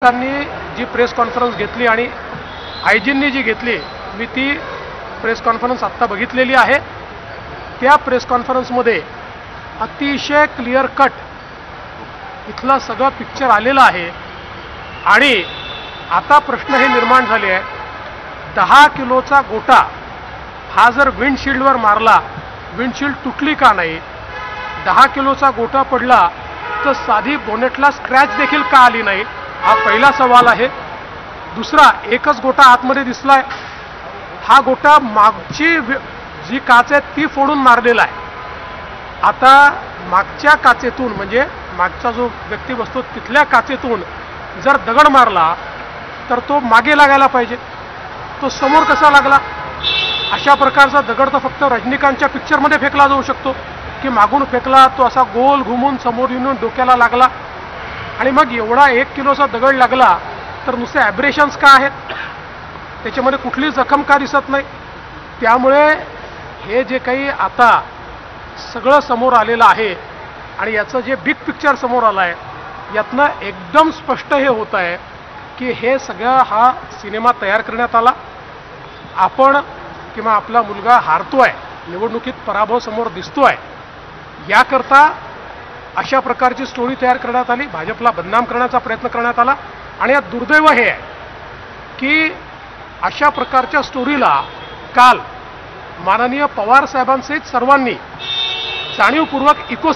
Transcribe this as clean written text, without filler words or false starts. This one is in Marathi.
त्यांनी जी प्रेस कॉन्फरन्स घेतली आणि आयजींनी जी घेतली, मी ती प्रेस कॉन्फरन्स आत्ता बघितलेली आहे। त्या प्रेस कॉन्फरन्समध्ये अतिशय क्लिअर कट इथला सगळं पिक्चर आलेला आहे। आणि आता प्रश्न हे निर्माण झाले आहे, 10 किलोचा गोटा हा जर विंडशील्डवर मारला, विंडशील्ड तुटली का नाही? 10 किलोचा गोटा पडला तर साधी बोनेटला स्क्रॅच देखील का आली नाही? हा पहिला सवाल आहे। दुसरा, एकच गोटा आतमध्ये दिसलाय, हा गोटा मागची जी काच आहे ती फोडून मारलेला आहे। आता मागच्या काचेतून म्हणजे मागचा जो व्यक्ती बसतो तिथल्या काचेतून जर दगड मारला तर तो मागे लागायला पाहिजे, तो समोर कसा लागला? अशा प्रकारचा दगड तर फक्त रजनीकांतच्या पिक्चरमध्ये फेकला जाऊ शकतो की मागून फेकला, तो असा गोल घुमून समोर येऊन डोक्याला लागला। आणि मग एवढा 1 किलोचा दगड लागला तर नुसते ॲब्रेशन्स का आहेत? त्याच्यामध्ये कुठली जखम का दिसत नाही? त्यामुळे हे जे काही आता सगळं समोर आलेलं आहे आणि याचं जे बिग पिक्चर समोर आलं आहे, यातनं एकदम स्पष्ट हे होत आहे की हे सगळं हा सिनेमा तयार करण्यात आला। आपण किंवा आपला मुलगा हारतोय, निवडणुकीत पराभव समोर दिसतोय, याकरता अशा प्रकारची स्टोरी तयार करण्यात आली, भाजपला बदनाम करण्याचा प्रयत्न करण्यात आला। आणि यात दुर्दैव हे आहे की अशा प्रकारच्या स्टोरीला काल माननीय पवार साहेबांसहित सर्वांनी जाणीवपूर्वक इको